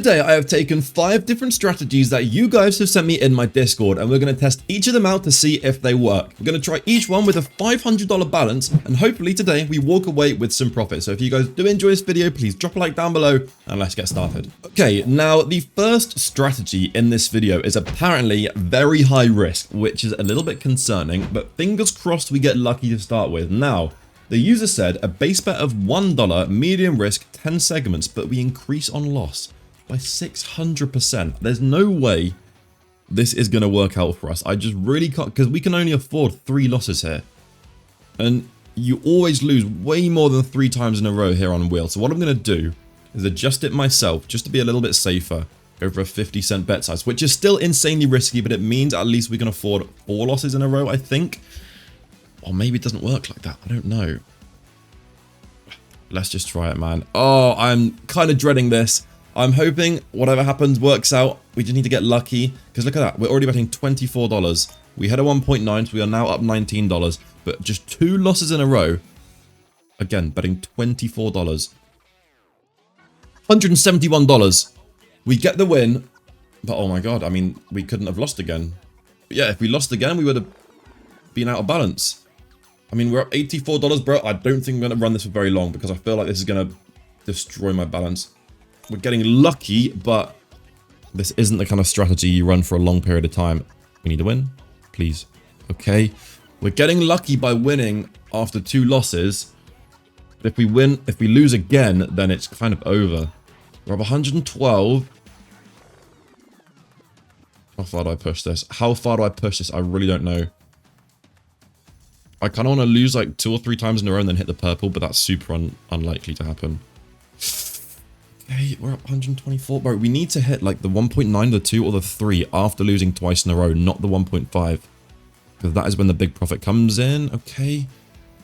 today I have taken 5 different strategies that you guys have sent me in my Discord, and we're going to test each of them out to see if they work. We're going to try each one with a $500 balance, and hopefully today we walk away with some profit. So if you guys do enjoy this video, please drop a like down below and let's get started. Okay, now the first strategy in this video is apparently very high risk, which is a little bit concerning, but fingers crossed we get lucky to start with. Now, the user said a base bet of $1, medium risk, 10 segments, but we increase on loss by 600%. There's no way this is going to work out for us. I just really can't, because we can only afford 3 losses here. And you always lose way more than 3 times in a row here on wheel. So what I'm going to do is adjust it myself just to be a little bit safer. Go for a 50-cent bet size, which is still insanely risky, but it means at least we can afford 4 losses in a row, I think. Or maybe it doesn't work like that. I don't know. Let's just try it, man. Oh, I'm kind of dreading this. I'm hoping whatever happens works out. We just need to get lucky. Because look at that. We're already betting $24. We had a 1.9, so we are now up $19. But just 2 losses in a row. Again, betting $24. $171. We get the win. But oh my god, I mean, we couldn't have lost again. But yeah, if we lost again, we would have been out of balance. I mean, we're up $84, bro. I don't think I'm going to run this for very long because I feel like this is going to destroy my balance. We're getting lucky, but this isn't the kind of strategy you run for a long period of time. We need to win, please. Okay, we're getting lucky by winning after 2 losses. But if we win, if we lose again, then it's kind of over. We're up 112. How far do I push this? How far do I push this? I really don't know. I kind of want to lose like 2 or 3 times in a row and then hit the purple, but that's super unlikely to happen. Okay, we're up 124. Bro, we need to hit like the 1.9, the 2, or the 3 after losing twice in a row, not the 1.5. Because that is when the big profit comes in. Okay,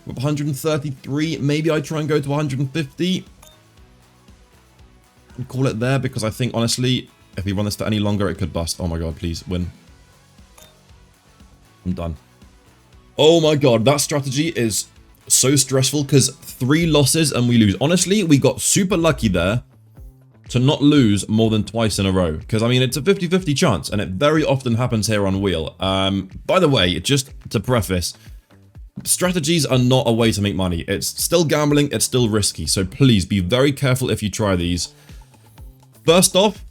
we're up 133. Maybe I try and go to 150. And call it there, because I think, honestly, if we run this for any longer, it could bust. Oh my god, please, win. I'm done. Oh my god, that strategy is so stressful because 3 losses and we lose. Honestly, we got super lucky there to not lose more than twice in a row. Because, I mean, it's a 50-50 chance and it very often happens here on wheel. By the way, just to preface, strategies are not a way to make money. It's still gambling, it's still risky. So please be very careful if you try these. First off,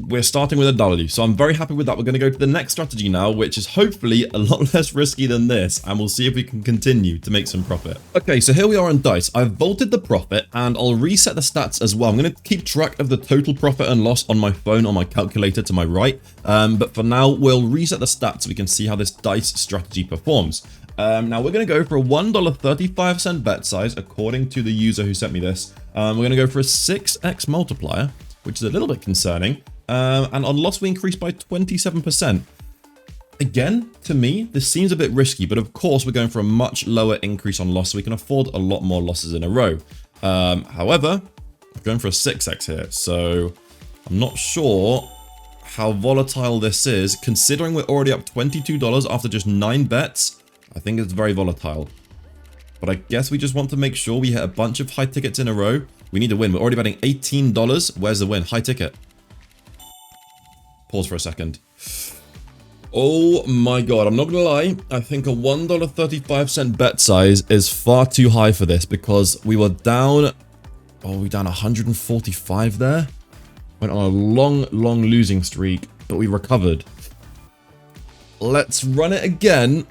we're starting with a W, so I'm very happy with that. We're going to go to the next strategy now, which is hopefully a lot less risky than this, and we'll see if we can continue to make some profit. Okay, so here we are on dice. I've vaulted the profit, and I'll reset the stats as well. I'm going to keep track of the total profit and loss on my phone, on my calculator to my right, but for now, we'll reset the stats so we can see how this dice strategy performs. Now, we're going to go for a $1.35 bet size, according to the user who sent me this. We're going to go for a 6x multiplier, which is a little bit concerning. And on loss, we increased by 27%. Again, to me, this seems a bit risky, but of course, we're going for a much lower increase on loss, so we can afford a lot more losses in a row. However, we're going for a 6x here, so I'm not sure how volatile this is. Considering we're already up $22 after just 9 bets, I think it's very volatile. But I guess we just want to make sure we hit a bunch of high tickets in a row. We need to win. We're already betting $18. Where's the win? High ticket. Pause for a second. Oh my god, I'm not gonna lie. I think a $1.35 bet size is far too high for this because we were down... Oh, we're down 145 there. Went on a long losing streak, but we recovered. Let's run it again.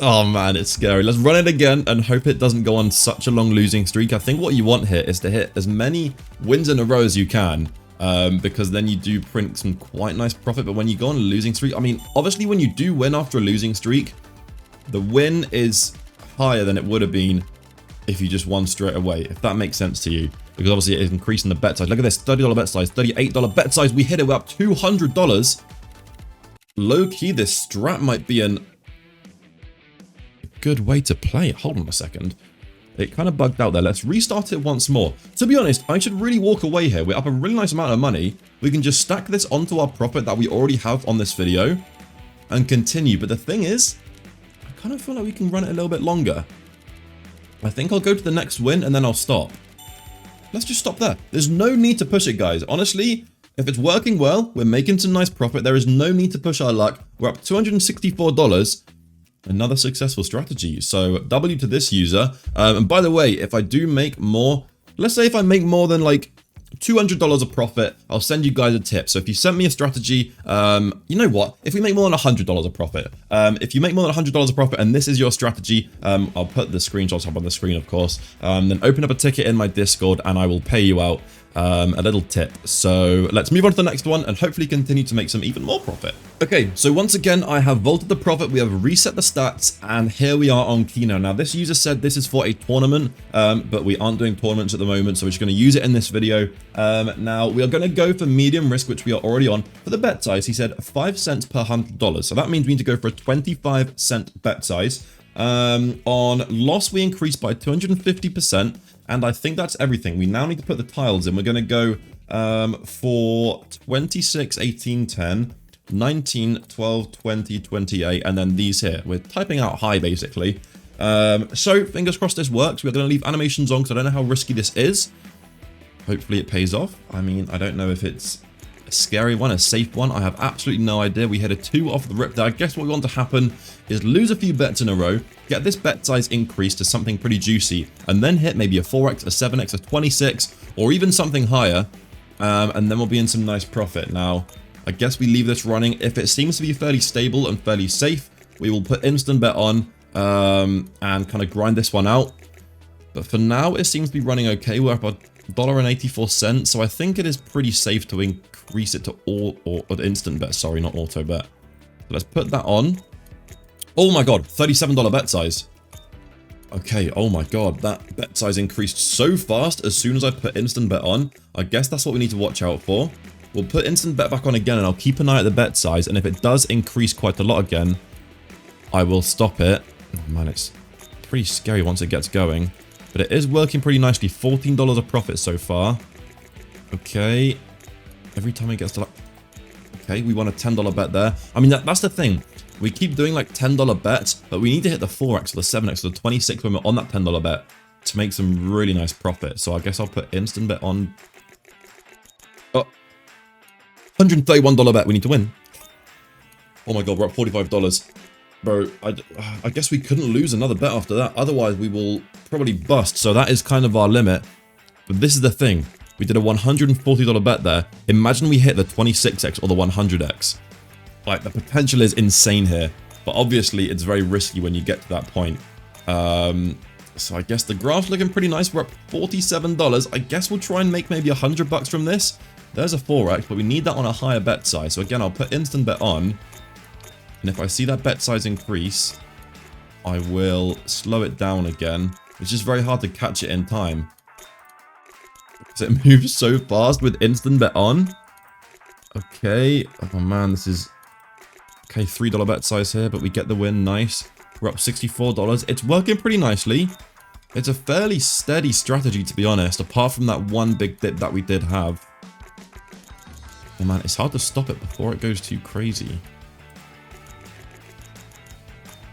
Oh man, it's scary. Let's run it again and hope it doesn't go on such a long losing streak. I think what you want here is to hit as many wins in a row as you can. Because then you do print some quite nice profit. But when you go on a losing streak, I mean, obviously when you do win after a losing streak, the win is higher than it would have been if you just won straight away, if that makes sense to you. Because obviously it is increasing the bet size. Look at this, $30 bet size, $38 bet size. We hit it, we're up $200. Low-key, this strat might be a good way to play it. Hold on a second. It kind of bugged out there. Let's restart it once more. To be honest, I should really walk away here. We're up a really nice amount of money. We can just stack this onto our profit that we already have on this video and continue. But the thing is, I kind of feel like we can run it a little bit longer. I think I'll go to the next win and then I'll stop. Let's just stop there. There's no need to push it, guys. Honestly, If it's working well, we're making some nice profit. There is no need to push our luck. We're up $264. Another successful strategy. So W to this user. And by the way, if I do make more, let's say if I make more than like $200 of profit, I'll send you guys a tip. So if you sent me a strategy, you know what? If we make more than $100 of profit, if you make more than $100 of profit and this is your strategy, I'll put the screenshots up on the screen, of course. Then open up a ticket in my Discord and I will pay you out a little tip. So let's move on to the next one and hopefully continue to make some even more profit. Okay, so once again, I have vaulted the profit. We have reset the stats and here we are on Keno. Now this user said this is for a tournament, but we aren't doing tournaments at the moment. So we're just going to use it in this video. Now we are going to go for medium risk, which we are already on. For the bet size, he said 5 cents per $100. So that means we need to go for a 25-cent bet size. On loss, we increased by 250%. And I think that's everything. We now need to put the tiles in. We're going to go for 26, 18, 10, 19, 12, 20, 28, and then these here. We're typing out high, basically. So, fingers crossed this works. We're going to leave animations on because I don't know how risky this is. Hopefully it pays off. I mean, I don't know if it's a scary one, a safe one. I have absolutely no idea. We hit a 2 off the rip there. I guess what we want to happen is lose a few bets in a row, get this bet size increased to something pretty juicy, and then hit maybe a 4x, a 7x, a 26, or even something higher, and then we'll be in some nice profit. Now, I guess we leave this running. If it seems to be fairly stable and fairly safe, we will put instant bet on and kind of grind this one out. But for now, it seems to be running okay. We're up $1.84, so I think it is pretty safe to increase it to instant bet. Sorry, not auto bet. So let's put that on. Oh my god, $37 bet size. Okay, oh my god, that bet size increased so fast as soon as I put instant bet on. I guess that's what we need to watch out for. We'll put instant bet back on again and I'll keep an eye at the bet size, and if it does increase quite a lot again, I will stop it. Oh man, it's pretty scary once it gets going. But it is working pretty nicely. $14 of profit so far. Okay. Every time it gets to like... Okay, we won a $10 bet there. I mean, that's the thing. We keep doing like $10 bets, but we need to hit the 4x or the 7x or the 26 when we're on that $10 bet to make some really nice profit. So I guess I'll put instant bet on. Oh, $131 bet. We need to win. Oh my god, we're at $45. Bro, I guess we couldn't lose another bet after that. Otherwise, we will probably bust. So that is kind of our limit. But this is the thing. We did a $140 bet there. Imagine we hit the 26x or the 100x. Like, the potential is insane here. But obviously, it's very risky when you get to that point. So I guess the graph's looking pretty nice. We're up $47. I guess we'll try and make maybe $100 from this. There's a 4x, but we need that on a higher bet size. So again, I'll put instant bet on. And if I see that bet size increase, I will slow it down again. It's just very hard to catch it in time, because it moves so fast with instant bet on. Okay. Oh man, this is... Okay, $3 bet size here, but we get the win. Nice. We're up $64. It's working pretty nicely. It's a fairly steady strategy, to be honest, apart from that one big dip that we did have. Oh man, it's hard to stop it before it goes too crazy.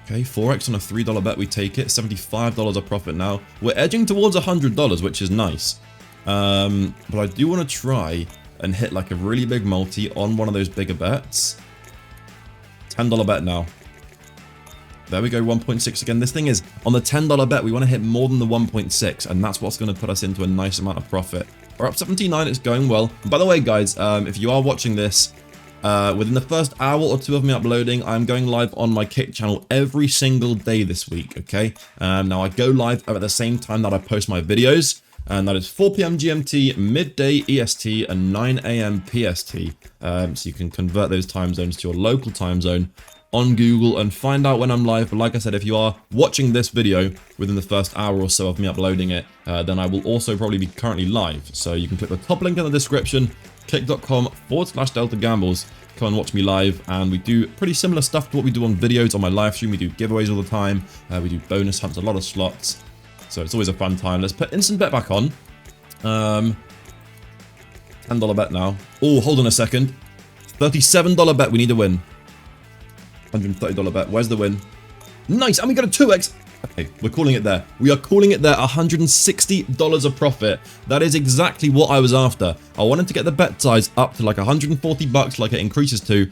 Okay, 4x on a $3 bet, we take it. $75 of profit now. We're edging towards $100, which is nice. But I do want to try and hit like a really big multi on one of those bigger bets. $10 bet now. There we go, 1.6 again. This thing is, on the $10 bet, we want to hit more than the 1.6, and that's what's going to put us into a nice amount of profit. We're up 79, it's going well. And by the way, guys, if you are watching this, within the first hour or two of me uploading, I'm going live on my Kick channel every single day this week, okay? Now, I go live at the same time that I post my videos, and that is 4 PM GMT, midday EST, and 9 AM PST. So you can convert those time zones to your local time zone on Google and find out when I'm live. But like I said, if you are watching this video within the first hour or so of me uploading it, then I will also probably be currently live. So you can click the top link in the description, kick.com/Delta Gambles. Come and watch me live, and we do pretty similar stuff to what we do on videos on my live stream. We do giveaways all the time. We do bonus hunts, a lot of slots. So it's always a fun time. Let's put instant bet back on. $10 bet now. Oh, hold on a second. $37 bet. We need a win. $130 bet. Where's the win? Nice. And we got a 2x. Okay, we're calling it there. We are calling it there. $160 a profit. That is exactly what I was after. I wanted to get the bet size up to like 140 bucks, like it increases to,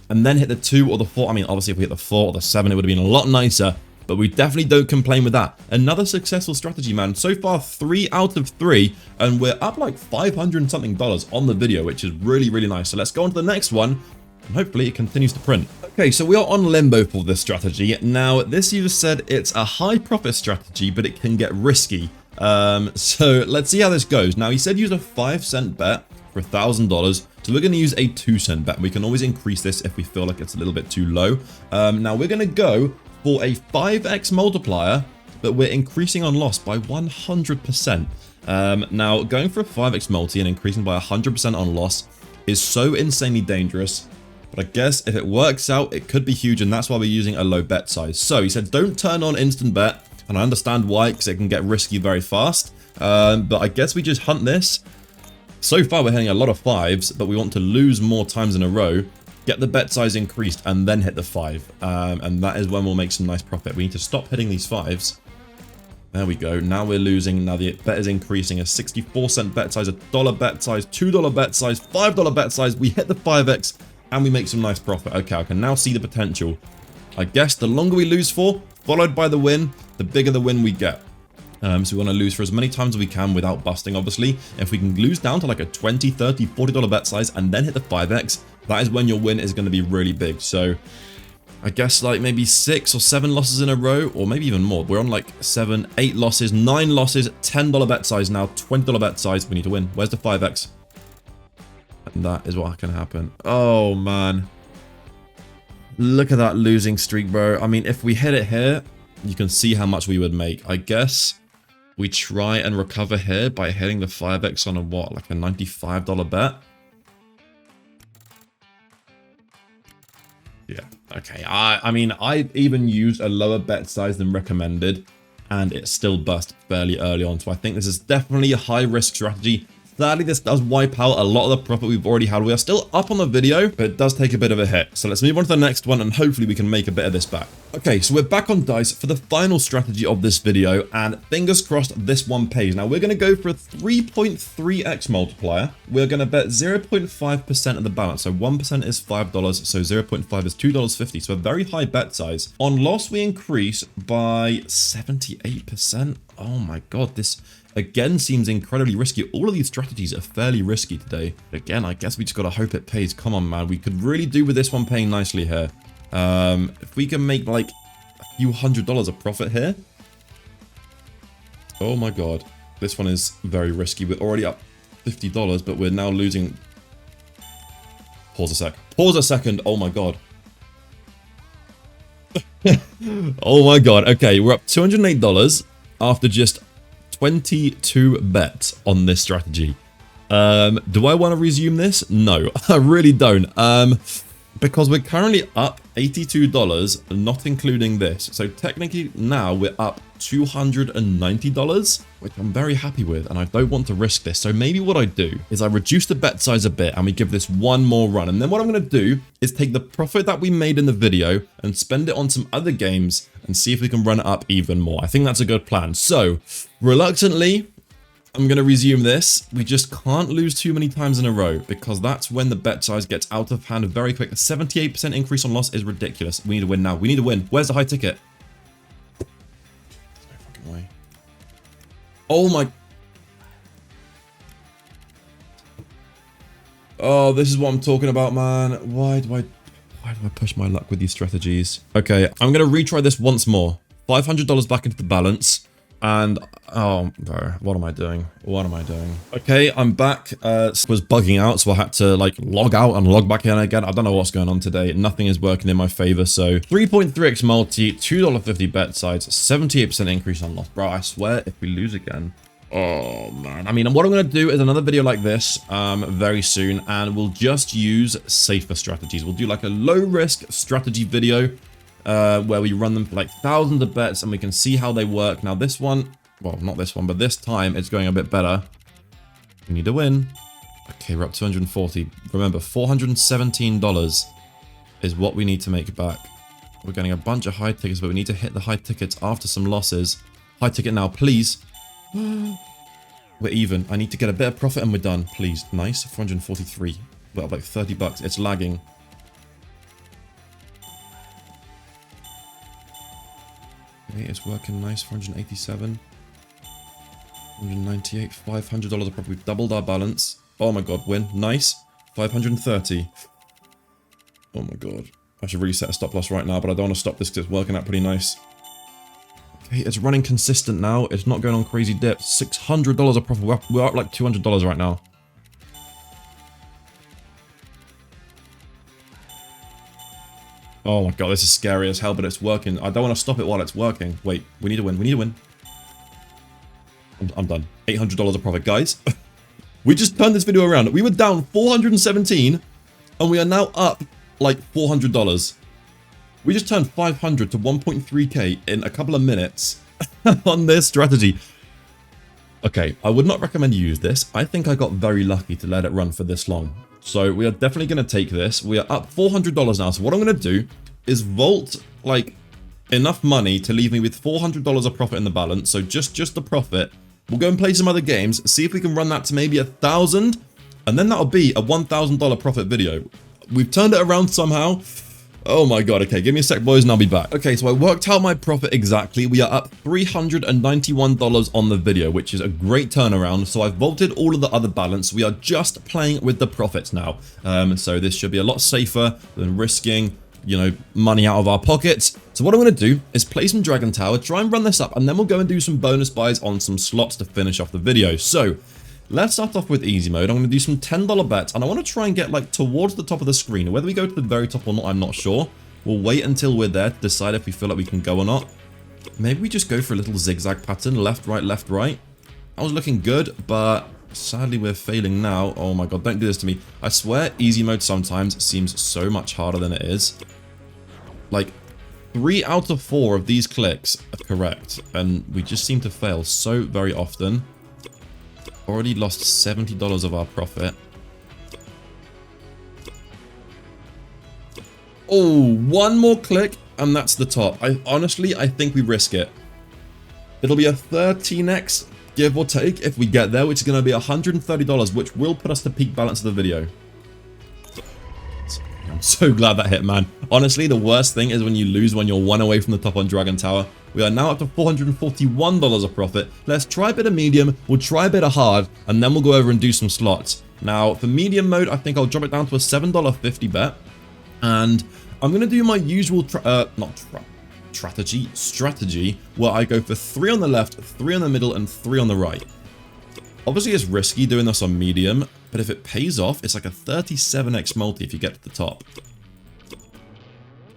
and then hit the 2 or the 4. I mean, obviously, if we hit the 4 or the 7, it would have been a lot nicer. But we definitely don't complain with that. Another successful strategy, man. So far, 3 out of 3, and we're up like $500 and something on the video, which is really, really nice. So let's go on to the next one, and hopefully it continues to print. Okay, so we are on Limbo for this strategy. Now, this user said it's a high profit strategy, but it can get risky. So let's see how this goes. Now, he said use a 5-cent bet for $1,000. So we're going to use a 2-cent bet. We can always increase this if we feel like it's a little bit too low. Now, we're going to go for a 5x multiplier, but we're increasing on loss by 100%. Now, going for a 5x multi and increasing by 100% on loss is so insanely dangerous. But I guess if it works out, it could be huge, and that's why we're using a low bet size. So he said don't turn on instant bet, and I understand why, because it can get risky very fast. But I guess we just hunt this. So far, we're hitting a lot of 5s, but we want to lose more times in a row, get the bet size increased, and then hit the 5. And that is when we'll make some nice profit. We need to stop hitting these 5s. There we go. Now we're losing. Now the bet is increasing. A 64-cent bet size, a $1 bet size, $2 bet size, $5 bet size. We hit the 5x, and we make some nice profit. Okay, I can now see the potential. I guess the longer we lose for, followed by the win, the bigger the win we get. So we want to lose for as many times as we can without busting, obviously. If we can lose down to like a $20, $30, $40 bet size and then hit the 5x, that is when your win is going to be really big. So I guess like maybe 6 or 7 losses in a row, or maybe even more. We're on like 7, 8 losses, 9 losses, $10 bet size now, $20 bet size. We need to win. Where's the 5x? And that is what can happen. Oh, man. Look at that losing streak, bro. I mean, if we hit it here, you can see how much we would make. I guess we try and recover here by hitting the 5x on a what? Like a $95 bet? Yeah, okay. I mean, I even used a lower bet size than recommended, and it still bust fairly early on. So I think this is definitely a high-risk strategy. Sadly, this does wipe out a lot of the profit we've already had. We are still up on the video, but it does take a bit of a hit. So let's move on to the next one, and hopefully we can make a bit of this back. Okay, so we're back on dice for the final strategy of this video, and fingers crossed this one pays. Now, we're going to go for a 3.3x multiplier. We're going to bet 0.5% of the balance. So 1% is $5, so 0.5 is $2.50. So a very high bet size. On loss, we increase by 78%. Oh my god, this again seems incredibly risky. All of these strategies are fairly risky today. Again, I guess we just gotta hope it pays. Come on, man. We could really do with this one paying nicely here. If we can make like a few $100 of profit here. Oh my god. This one is very risky. We're already up $50, but we're now losing. Pause a sec. Pause a second. Oh my god. Oh my god. Okay, we're up $208 after just 22 bets on this strategy. Do I want to resume this? No, I really don't. Because we're currently up $82, not including this. So technically now we're up $290, which I'm very happy with, and I don't want to risk this. So maybe what I do is I reduce the bet size a bit and we give this one more run. And then what I'm going to do is take the profit that we made in the video and spend it on some other games and see if we can run it up even more. I think that's a good plan. So reluctantly, I'm going to resume this. We just can't lose too many times in a row because that's when the bet size gets out of hand very quick. A 78% increase on loss is ridiculous. We need to win now. We need to win. Where's the high ticket? There's no fucking way. Oh my. Oh, this is what I'm talking about, man. Why do I push my luck with these strategies? Okay, I'm going to retry this once more. $500 back into the balance. And, oh, bro, what am I doing? What am I doing? Okay, I'm back. Was bugging out, so I had to, like, log out and log back in again. I don't know what's going on today. Nothing is working in my favor, so 3.3x multi, $2.50 bet size, 78% increase on loss. Bro, I swear, if we lose again... Oh, man. I mean, what I'm going to do is another video like this very soon, and we'll just use safer strategies. We'll do, like, a low-risk strategy video, where we run them for like thousands of bets and we can see how they work. Now this one, well, not this one, but this time it's going a bit better. We need to win. Okay, we're up 240. Remember, $417 is what we need to make back. We're getting a bunch of high tickets, but we need to hit the high tickets after some losses. High ticket now, please. We're even. I need to get a bit of profit and we're done. Please. Nice. 443. We're up like 30 bucks. It's lagging. Okay, it's working nice. 487. 198. $500 of profit. We've doubled our balance. Oh my god, win. Nice. 530. Oh my god. I should really set a stop loss right now, but I don't want to stop this because it's working out pretty nice. Okay, it's running consistent now. It's not going on crazy dips. $600 of profit. We're up like $200 right now. Oh my god, this is scary as hell, but it's working. I don't want to stop it while it's working. Wait, we need to win. We need to win. I'm done. $800 of profit, guys. We just turned this video around. We were down 417, and we are now up like $400. We just turned 500 to 1.3k in a couple of minutes on this strategy. Okay, I would not recommend you use this. I think I got very lucky to let it run for this long. So we are definitely going to take this. We are up $400 now. So what I'm going to do is vault like enough money to leave me with $400 of profit in the balance. So just the profit. We'll go and play some other games, see if we can run that to maybe 1,000, and then that'll be a $1,000 profit video. We've turned it around somehow. Oh my god, okay, give me a sec, boys, and I'll be back. Okay, so I worked out my profit exactly. We are up $391 on the video, which is a great turnaround. So I've vaulted all of the other balance. We are just playing with the profits now. So this should be a lot safer than risking, you know, money out of our pockets. So what I'm going to do is play some Dragon Tower, try and run this up, and then we'll go and do some bonus buys on some slots to finish off the video. So let's start off with easy mode. I'm going to do some $10 bets, and I want to try and get like towards the top of the screen. Whether we go to the very top or not, I'm not sure. We'll wait until we're there to decide if we feel like we can go or not. Maybe we just go for a little zigzag pattern, left, right, left, right. That was looking good, but sadly we're failing now. Oh my god, don't do this to me. I swear easy mode sometimes seems so much harder than it is. Like 3 out of 4 of these clicks are correct, and we just seem to fail so very often. Already lost $70 of our profit. Oh, one more click and that's the top. I think we risk it. It'll be a 13x give or take if we get there, which is going to be $130, which will put us to peak balance of the video. I'm so glad that hit, man. Honestly, the worst thing is when you lose when you're 1 away from the top on Dragon Tower. We are now up to $441 of profit. Let's try a bit of medium, we'll try a bit of hard, and then we'll go over and do some slots. Now, for medium mode, I think I'll drop it down to a $7.50 bet. And I'm going to do my usual strategy, where I go for 3 on the left, 3 on the middle, and 3 on the right. Obviously, it's risky doing this on medium, but if it pays off, it's like a 37x multi if you get to the top.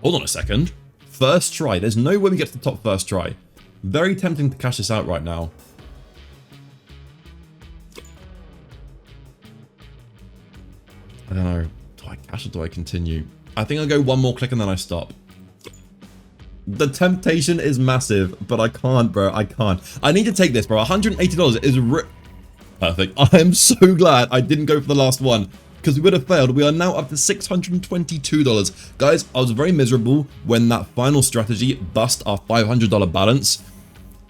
Hold on a second. First try. There's no way we get to the top first try. Very tempting to cash this out right now. I don't know. Do I cash or do I continue? I think I'll go one more click and then I stop. The temptation is massive, but I can't, bro. I can't. I need to take this, bro. $180 is perfect. I am so glad I didn't go for the last one, because we would have failed. We are now up to $622. Guys, I was very miserable when that final strategy bust our $500 balance.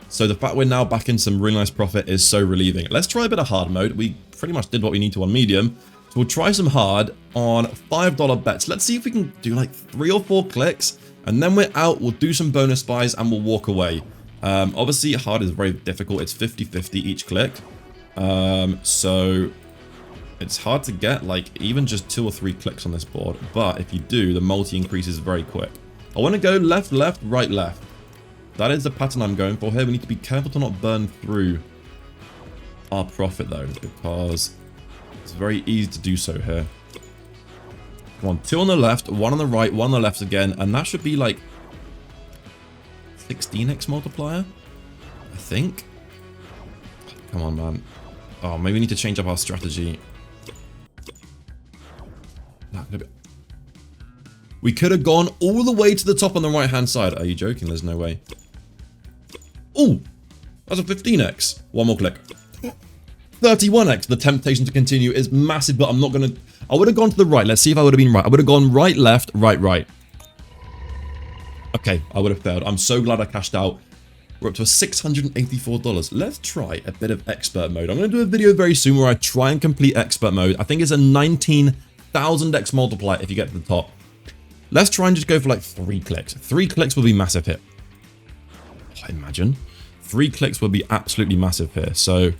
So the fact we're now back in some really nice profit is so relieving. Let's try a bit of hard mode. We pretty much did what we need to on medium. So we'll try some hard on $5 bets. Let's see if we can do like 3 or 4 clicks. And then we're out. We'll do some bonus buys and we'll walk away. Obviously, hard is very difficult. It's 50-50 each click. So it's hard to get like even just 2 or 3 clicks on this board, but if you do, the multi increases very quick. I want to go left, left, right, left. That is the pattern I'm going for here. We need to be careful to not burn through our profit though, because it's very easy to do so here. Come on, 2 on the left, 1 on the right, 1 on the left again, and that should be like 16x multiplier, I think. Come on, man. Oh, maybe we need to change up our strategy. We could have gone all the way to the top on the right-hand side. Are you joking? There's no way. Oh, that's a 15x. One more click. 31x. The temptation to continue is massive, but I'm not going to... I would have gone to the right. Let's see if I would have been right. I would have gone right, left, right, right. Okay, I would have failed. I'm so glad I cashed out. We're up to $684. Let's try a bit of expert mode. I'm going to do a video very soon where I try and complete expert mode. I think it's a 19,000x multiplier if you get to the top. Let's try and just go for like 3 clicks. 3 clicks will be massive hit. I imagine. 3 clicks will be absolutely massive here. So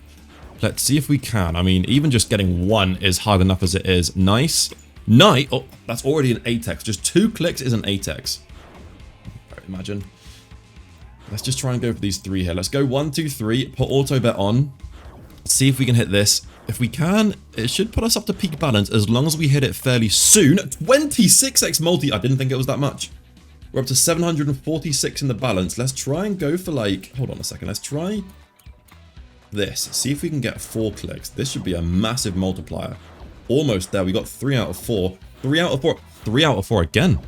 let's see if we can. I mean, even just getting 1 is hard enough as it is. Nice. Nice. Oh, that's already an 8x. Just 2 clicks is an 8x. I imagine. Let's just try and go for these 3 here. Let's go 1, 2, 3. Put auto bet on. See if we can hit this. If we can, it should put us up to peak balance as long as we hit it fairly soon. 26x multi. I didn't think it was that much. We're up to 746 in the balance. Let's try and go for like... Hold on a second. Let's try this. See if we can get 4 clicks. This should be a massive multiplier. Almost there. We got 3 out of 4. 3 out of 4. 3 out of 4 again.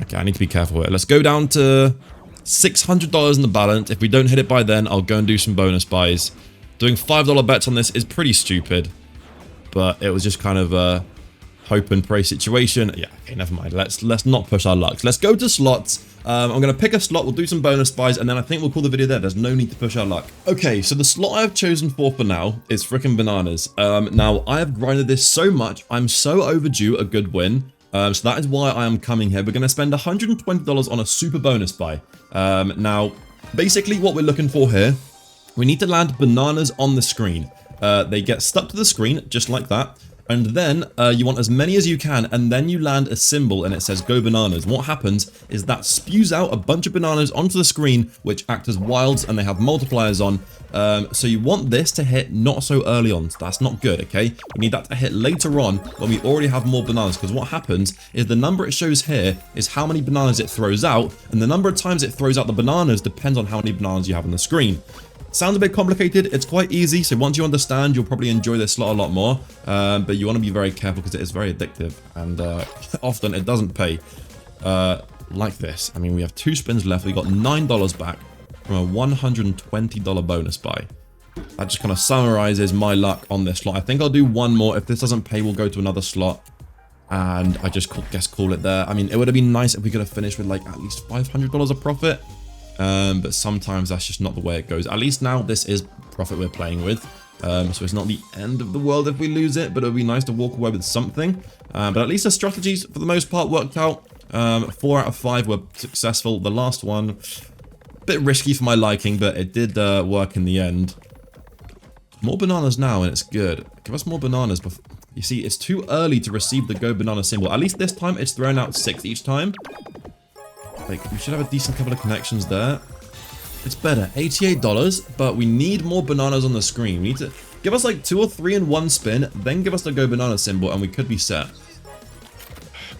Okay, I need to be careful here. Let's go down to $600 in the balance. If we don't hit it by then, I'll go and do some bonus buys. Doing $5 bets on this is pretty stupid, but it was just kind of a hope and pray situation. Yeah, okay, never mind. Let's not push our luck. Let's go to slots. I'm going to pick a slot. We'll do some bonus buys, and then I think we'll call the video there. There's no need to push our luck. Okay, so the slot I've chosen for now is frickin' bananas. Now, I have grinded this so much. I'm so overdue a good win. So that is why I am coming here. We're going to spend $120 on a super bonus buy. Now, basically what we're looking for here, we need to land bananas on the screen. They get stuck to the screen, just like that. And then you want as many as you can, and then you land a symbol and it says go bananas. And what happens is that spews out a bunch of bananas onto the screen, which act as wilds, and they have multipliers on. So you want this to hit not so early on. So that's not good, okay? We need that to hit later on when we already have more bananas, because what happens is the number it shows here is how many bananas it throws out, and the number of times it throws out the bananas depends on how many bananas you have on the screen. Sounds a bit complicated. It's quite easy, so once you understand, you'll probably enjoy this slot a lot more. But you want to be very careful because it is very addictive, and often it doesn't pay. Like this. I mean, we have 2 spins left. We got $9 back from a $120 bonus buy. That just kind of summarizes my luck on this slot. I think I'll do 1 more. If this doesn't pay, we'll go to another slot. And I just guess call it there. I mean, it would have been nice if we could have finished with like at least $500 of profit. But sometimes that's just not the way it goes. At least now this is profit we're playing with. So it's not the end of the world if we lose it, but it would be nice to walk away with something. But at least the strategies for the most part worked out. 4 out of 5 were successful. The last one, a bit risky for my liking, but it did work in the end. More bananas now, and it's good. Give us more bananas. You see, it's too early to receive the go banana symbol. At least this time, it's thrown out 6 each time. Like, we should have a decent couple of connections there. It's better. $88, but we need more bananas on the screen. We need to give us like 2 or 3 in 1 spin, then give us the go banana symbol, and we could be set.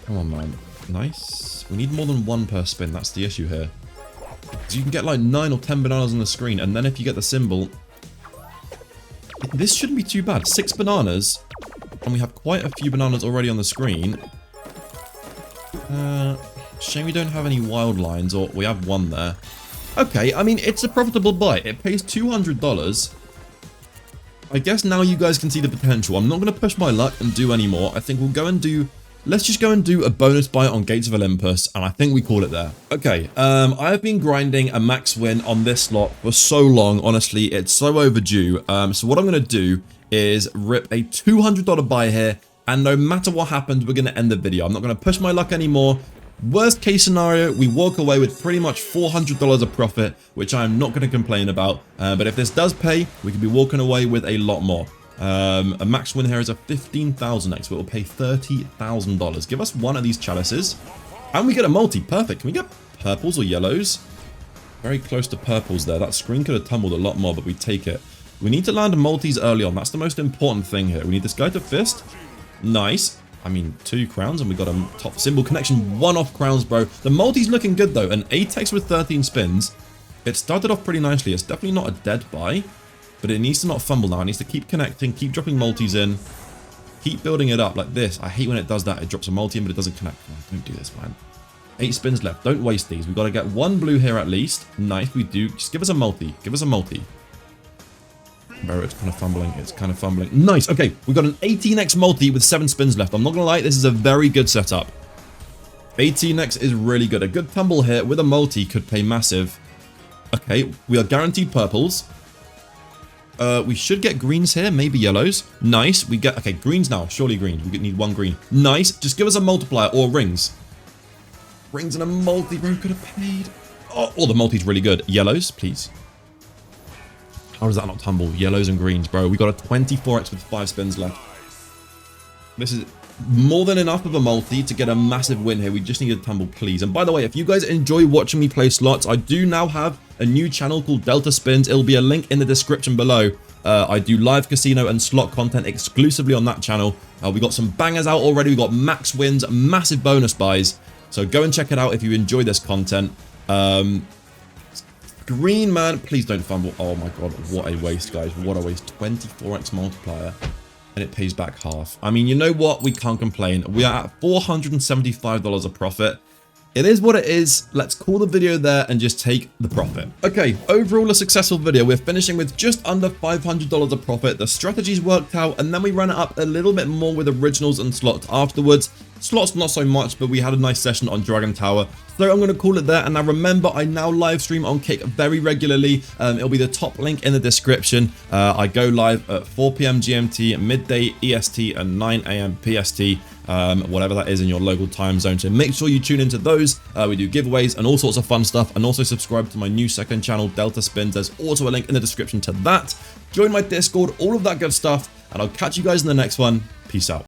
Come on, man. Nice. We need more than 1 per spin. That's the issue here. So you can get like 9 or 10 bananas on the screen, and then if you get the symbol... This shouldn't be too bad. 6 bananas, and we have quite a few bananas already on the screen. Shame we don't have any wild lines, or we have 1 there. Okay, I mean, it's a profitable buy. It pays $200. I guess now you guys can see the potential. I'm not going to push my luck and do any more. I think we'll go and do... Let's just go and do a bonus buy on Gates of Olympus, and I think we call it there. Okay, I have been grinding a max win on this slot for so long. Honestly, it's so overdue. So what I'm going to do is rip a $200 buy here, and no matter what happens, we're going to end the video. I'm not going to push my luck anymore. Worst case scenario, we walk away with pretty much $400 of profit, which I'm not going to complain about. But if this does pay, we could be walking away with a lot more. A max win here is a 15,000x, so it will pay $30,000. Give us 1 of these chalices, and we get a multi. Perfect. Can we get purples or yellows? Very close to purples there. That screen could have tumbled a lot more, but we take it. We need to land multis early on. That's the most important thing here. We need this guy to fist. Nice. I mean, 2 crowns, and we got a top symbol connection. 1 off crowns, bro. The multi's looking good, though. An 8x with 13 spins. It started off pretty nicely. It's definitely not a dead buy, but it needs to not fumble now. It needs to keep connecting, keep dropping multis in, keep building it up like this. I hate when it does that. It drops a multi in, but it doesn't connect. Oh, don't do this, man. 8 spins left. Don't waste these. We've got to get 1 blue here at least. Nice, we do. Just give us a multi. Give us a multi. Bro, it's kind of fumbling. It's kind of fumbling. Nice. Okay, we've got an 18x multi with 7 spins left. I'm not going to lie, this is a very good setup. 18x is really good. A good tumble here with a multi could pay massive. Okay, we are guaranteed purples. We should get greens here, maybe yellows. Nice. We get, okay, greens now. Surely greens. We need one green. Nice. Just give us a multiplier or rings. Rings and a multi, bro, could have paid. Oh, the multi's really good. Yellows, please. How does that not tumble? Yellows and greens, bro. We got a 24x with 5 spins left. This is more than enough of a multi to get a massive win here. We just need a tumble, please. And by the way, if you guys enjoy watching me play slots, I do now have a new channel called Delta Spins. It'll be a link in the description below. I do live casino and slot content exclusively on that channel. We got some bangers out already. We got max wins, massive bonus buys. So go and check it out if you enjoy this content. Green, man, please don't fumble. Oh my god, what a waste, guys. What a waste. 24x multiplier. And it pays back half. I mean, you know what? We can't complain. We are at $475 of profit. It is what it is. Let's call the video there and just take the profit. Okay, overall a successful video. We're finishing with just under $500 of profit. The strategies worked out, and then we ran it up a little bit more with originals and slots afterwards. Slots not so much, but we had a nice session on Dragon Tower. So I'm going to call it there. And now remember, I now live stream on Kick very regularly. It'll be the top link in the description. I go live at 4 p.m. GMT, midday EST, and 9 a.m. PST. Whatever that is in your local time zone. So make sure you tune into those. We do giveaways and all sorts of fun stuff. And also subscribe to my new second channel, Delta Spins. There's also a link in the description to that. Join my Discord, all of that good stuff. And I'll catch you guys in the next one. Peace out.